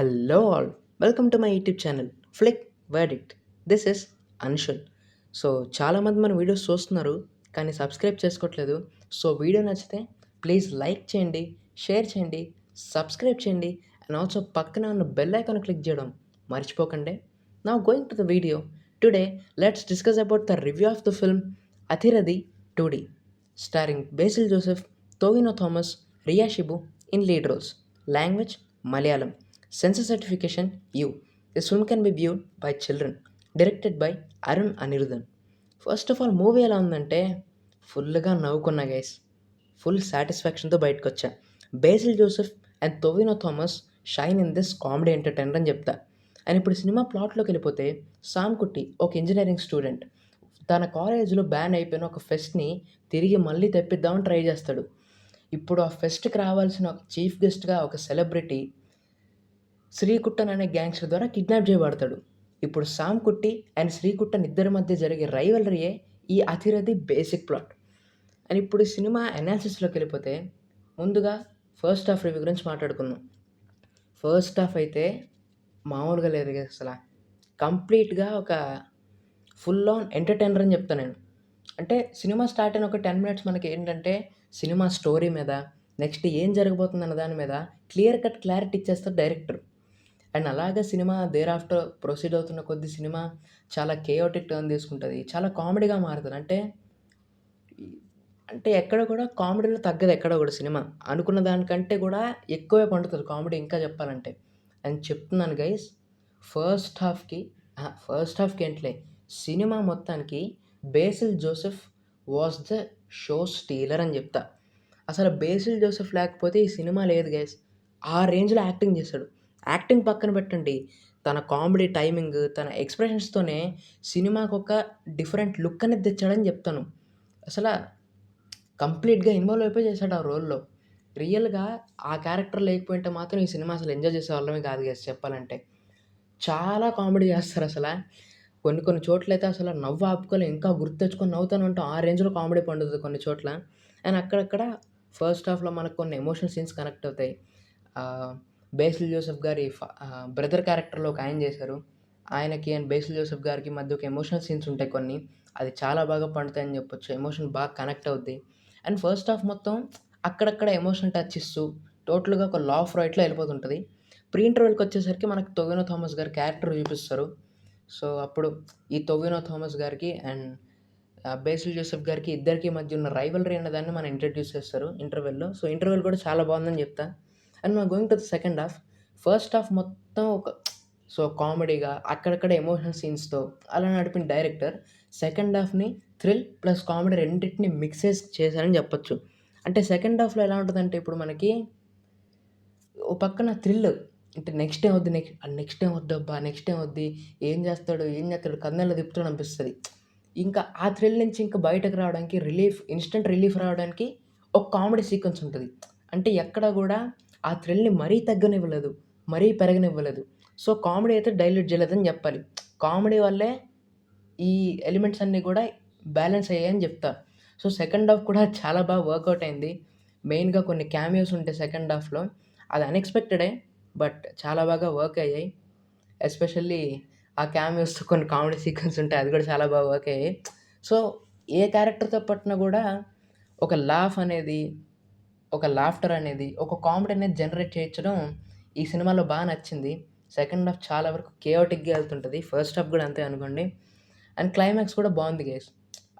Hello all, welcome to my YouTube channel Flick Verdict. This is Anshul. So చాలామంది మన videos చూస్తున్నారు కానీ subscribe చేసుకోవట్లేదు. సో వీడియో నచ్చితే ప్లీజ్ లైక్ చేయండి, షేర్ చేయండి, సబ్స్క్రైబ్ చేయండి అండ్ ఆల్సో పక్కన ఉన్న బెల్ ఐకాన్ క్లిక్ చేయడం మర్చిపోకండి. Now going to the video. Today let's discuss about the review of the film Athiradi 2D, starring Basil Joseph, Tovino Thomas, Ria Shibu in lead roles. Language Malayalam. Censor certification U. This film can be viewed by children. Directed by Arun Anirudhan. First of all movie ఎలా ఉందంటే ఫుల్గా నవ్వుకున్నా guys. Full సాటిస్ఫాక్షన్తో బయటకు వచ్చా. Basil Joseph and Tovino Thomas shine in this comedy entertainer అని చెప్తా. And ఇప్పుడు cinema ప్లాట్లోకి వెళ్ళిపోతే, Sam కుట్టి ఒక ఇంజనీరింగ్ స్టూడెంట్ తన కాలేజీలో బ్యాన్ అయిపోయిన ఒక ఫెస్ట్ని తిరిగి మళ్ళీ తెప్పిద్దామని ట్రై చేస్తాడు. ఇప్పుడు ఆ ఫెస్ట్కి రావాల్సిన ఒక చీఫ్ గెస్ట్గా ఒక సెలబ్రిటీ శ్రీకుట్టన్ అనే గ్యాంగ్స్టర్ ద్వారా కిడ్నాప్ చేయబడతాడు. ఇప్పుడు సామ్ కుట్టి అండ్ శ్రీకుట్టన్ ఇద్దరి మధ్య జరిగే రైవలరీయే ఈ అథిరథి బేసిక్ ప్లాట్. అండ్ ఇప్పుడు సినిమా అనాలిసిస్లోకి వెళ్ళిపోతే, ముందుగా ఫస్ట్ హాఫ్ రివ్యూ గురించి మాట్లాడుకుందాం. ఫస్ట్ హాఫ్ అయితే మామూలుగా లేదు కదా అసలు. కంప్లీట్గా ఒక ఫుల్ ఆన్ ఎంటర్టైనర్ అని చెప్తాను నేను. అంటే సినిమా స్టార్ట్ అయిన ఒక 10 మినిట్స్ మనకి ఏంటంటే సినిమా స్టోరీ మీద, నెక్స్ట్ ఏం జరగబోతుంది అన్న దాని మీద క్లియర్ కట్ క్లారిటీ ఇచ్చేస్తారు డైరెక్టర్. అండ్ అలాగే సినిమా దేర్ ఆఫ్టర్ ప్రొసీడ్ అవుతున్న కొద్ది సినిమా చాలా కేయోటిక్ టర్న్ తీసుకుంటుంది, చాలా కామెడీగా మారుతుంది. అంటే అంటే ఎక్కడ కూడా కామెడీలో తగ్గదు. ఎక్కడ కూడా సినిమా అనుకున్న దానికంటే కూడా ఎక్కువే పండుతుంది కామెడీ ఇంకా చెప్పాలంటే. అని చెప్తున్నాను గైస్. ఫస్ట్ హాఫ్కి ఏంట్లే, సినిమా మొత్తానికి basil Joseph was the show stealer అని చెప్తా. అసలు బేసిల్ జోసెఫ్ లేకపోతే ఈ సినిమా లేదు గైస్. ఆ రేంజ్లో యాక్టింగ్ చేశాడు. యాక్టింగ్ పక్కన పెట్టండి, తన కామెడీ టైమింగ్, తన ఎక్స్ప్రెషన్స్తోనే సినిమాకు ఒక డిఫరెంట్ లుక్ అనేది తెచ్చాడని చెప్తాను. అసలు కంప్లీట్గా ఇన్వాల్వ్ అయిపోయి చేశాడు ఆ రోల్లో. రియల్గా ఆ క్యారెక్టర్ లేకపోయింటే మాత్రం ఈ సినిమా అసలు ఎంజాయ్ చేసే వాళ్ళమే కాదు గైస్ చెప్పాలంటే. చాలా కామెడీ చేస్తారు అసలు. కొన్ని కొన్ని చోట్లయితే అసలు నవ్వు ఆపుకోలేం, ఇంకా గుర్తు తెచ్చుకొని నవ్వుతూనే ఉంటాం. ఆ రేంజ్లో కామెడీ పండుతుంది కొన్ని చోట్ల. అండ్ అక్కడక్కడ ఫస్ట్ హాఫ్లో మనకు కొన్ని ఎమోషనల్ సీన్స్ కనెక్ట్ అవుతాయి. బేసిల్ జోసెఫ్ గారి బ్రదర్ క్యారెక్టర్లో ఒక ఆయన చేశారు. ఆయనకి అండ్ బేసిల్ జోసెఫ్ గారికి మధ్య ఒక ఎమోషనల్ సీన్స్ ఉంటాయి కొన్ని. అది చాలా బాగా పండుతాయని చెప్పొచ్చు. ఎమోషన్ బాగా కనెక్ట్ అవుద్ది. అండ్ ఫస్ట్ హాఫ్ మొత్తం అక్కడక్కడ ఎమోషనల్ టచ్ ఇస్తూ టోటల్గా ఒక లా ఆఫ్ రైట్లో వెళ్ళిపోతుంటుంది. ప్రీ ఇంటర్వెల్కి వచ్చేసరికి మనకు టొవినో థామస్ గారి క్యారెక్టర్ చూపిస్తారు. సో అప్పుడు ఈ టొవినో థామస్ గారికి అండ్ బేసిల్ జోసెఫ్ గారికి ఇద్దరికి మధ్య ఉన్న రైవలరీ అన్నదాన్ని మనం ఇంట్రడ్యూస్ చేస్తారు ఇంటర్వెల్లో. సో ఇంటర్వెల్ కూడా చాలా బాగుందని చెప్తా. అండ్ మనం going to the second half. First half మొత్తం ఒక కామెడీగా అక్కడక్కడ ఎమోషనల్ సీన్స్తో అలా నడిపిన డైరెక్టర్ సెకండ్ హాఫ్ని థ్రిల్ ప్లస్ కామెడీ రెండింటిని మిక్సెస్ చేశారని చెప్పొచ్చు. అంటే సెకండ్ హాఫ్లో ఎలా ఉంటుందంటే, ఇప్పుడు మనకి ఓ పక్కన థ్రిల్, అంటే నెక్స్ట్ ఏమవుద్ది, నెక్స్ట్ ఏమొద్దబ్బా, నెక్స్ట్ ఏమవుద్ది, ఏం చేస్తాడు కన్నెల్లో తిప్పుతాడు అనిపిస్తుంది. ఇంకా ఆ థ్రిల్ నుంచి ఇంకా బయటకు రావడానికి ఇన్స్టెంట్ రిలీఫ్ రావడానికి ఒక కామెడీ సీక్వెన్స్ ఉంటుంది. అంటే ఎక్కడ కూడా ఆ థ్రిల్ని మరీ తగ్గనివ్వలేదు, మరీ పెరగనివ్వలేదు. సో కామెడీ అయితే డైల్యూట్ చేయలేదని చెప్పాలి. కామెడీ వల్లే ఈ ఎలిమెంట్స్ అన్నీ కూడా బ్యాలెన్స్ అయ్యాయని చెప్తా. సో సెకండ్ హాఫ్ కూడా చాలా బాగా వర్కౌట్ అయింది. మెయిన్గా కొన్ని క్యామియోస్ ఉంటాయి సెకండ్ హాఫ్లో. అది అన్ఎక్స్పెక్టెడే, బట్ చాలా బాగా వర్క్ అయ్యాయి. ఎస్పెషల్లీ ఆ క్యామియోస్‌తో కొన్ని కామెడీ సీక్వెన్స్ ఉంటాయి. అది కూడా చాలా బాగా వర్క్ అయ్యాయి. సో ఏ క్యారెక్టర్‌తో పట్టినా కూడా ఒక లాఫ్ అనేది, ఒక లాఫ్టర్ అనేది, ఒక కామెడీ అనేది జనరేట్ చేయించడం ఈ సినిమాలో బాగా నచ్చింది. సెకండ్ హాఫ్ చాలా వరకు కేయోటిక్‌గా వెళ్తుంటది. ఫస్ట్ హాఫ్ కూడా అంతే అనుకోండి. అండ్ క్లైమాక్స్ కూడా బాగుంది గైస్.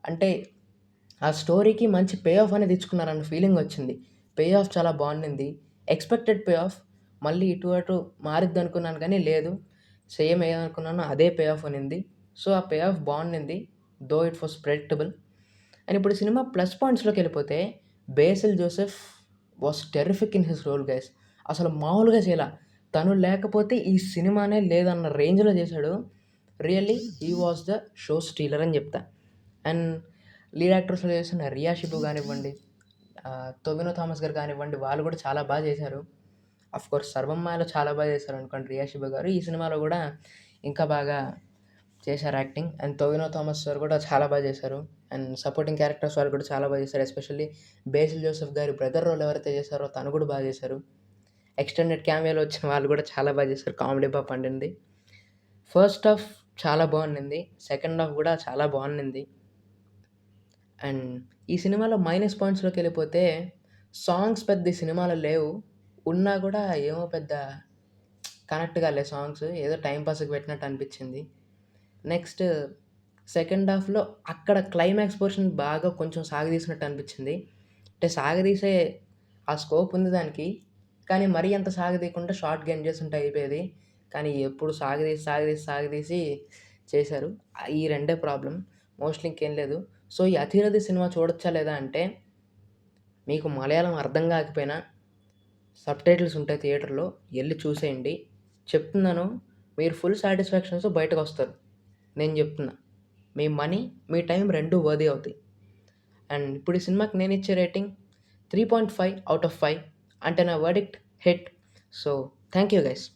అంటే ఆ స్టోరీకి మంచి పే ఆఫ్ అనేది ఇచ్చుకున్నారన్న ఫీలింగ్ వచ్చింది. పే ఆఫ్ చాలా బాగుండింది. Expected pay of. మళ్ళీ ఇటు అటు మారిద్ది అనుకున్నాను కానీ లేదు. సేమ్ ఏదనుకున్నానో అదే పే ఆఫ్ ఉన్నింది. సో ఆ పే ఆఫ్ బాగుండింది. Though it was predictable. And ఇప్పుడు సినిమా ప్లస్ పాయింట్స్‌లోకి వెళ్ళిపోతే, Basil Joseph was terrific in his role guys. అసలు మామూలుగా చేయలా. తను లేకపోతే ఈ సినిమానే లేదన్న రేంజ్‌లో చేశాడు. Really he was the show stealer అని చెప్తా. అండ్ లీడ్ యాక్టర్స్‌లో చేస్తున్న రియా షిబు కానివ్వండి, టొవినో థామస్ గారు కానివ్వండి, వాళ్ళు కూడా చాలా బాగా చేశారు. అఫ్‌కోర్స్ 'సర్వమ్మాయ'లో చాలా బాగా చేశారనుకోండి రియా షిబు గారు. ఈ సినిమాలో కూడా ఇంకా బాగా చేశారు acting. And Tovino Thomas sir కూడా చాలా బాగా చేశారు. అండ్ సపోర్టింగ్ క్యారెక్టర్స్ వాళ్ళు కూడా చాలా బాగా చేశారు. ఎస్పెషల్లీ బేసిల్ జోసెఫ్ గారి బ్రదర్ రోల్ ఎవరైతే చేశారో తను కూడా బాగా చేశారు. ఎక్స్టెండెడ్ క్యామియోలో వచ్చిన వాళ్ళు కూడా చాలా బాగా చేశారు. కామెడీ బా పండింది. ఫస్ట్ హాఫ్ చాలా బాగుండింది. సెకండ్ హాఫ్ కూడా చాలా బాగుండింది. అండ్ ఈ సినిమాలో మైనస్ పాయింట్స్‌లోకెళ్ళిపోతే సాంగ్స్ పెద్ద ఈ సినిమాలో లేవు. ఉన్నా కూడా ఏమో పెద్ద కనెక్ట్ కాలే సాంగ్స్. ఏదో టైమ్ పాస్‌కి పెట్టినట్టు అనిపించింది. నెక్స్ట్ సెకండ్ హాఫ్‌లో అక్కడ క్లైమాక్స్ పోర్షన్ బాగా కొంచెం సాగదీసినట్టు అనిపించింది. అంటే సాగదీసే ఆ స్కోప్ ఉంది దానికి. కానీ మరీ అంత సాగదీయకుండా షార్ట్‌గా ఎండ్ చేసుంటే అయిపోయేది. కానీ ఎప్పుడు సాగదీసి చేశారు. ఈ రెండే ప్రాబ్లమ్. మోస్ట్‌లీ ఇంకేం లేదు. సో, ఈ 'అథిరథి' సినిమా చూడొచ్చా లేదా అంటే, మీకు మలయాళం అర్థం కాకపోయినా సబ్‌టైటిల్స్ ఉంటాయి థియేటర్‌లో. ఎళ్లి చూసేయండి. చెప్తున్నాను, మీరు ఫుల్ సాటిస్ఫాక్షన్‌తో బయటకొస్తారు. నేను చెప్తున్నా. మీ మనీ, మీ టైం 2 వర్తీ అవుతాయి. అండ్ ఇప్పుడు ఈ సినిమాకి నేనిచ్చే రేటింగ్ 3.5 ఔట్ ఆఫ్ 5 అంటే నా verdict hit. So, thank you guys.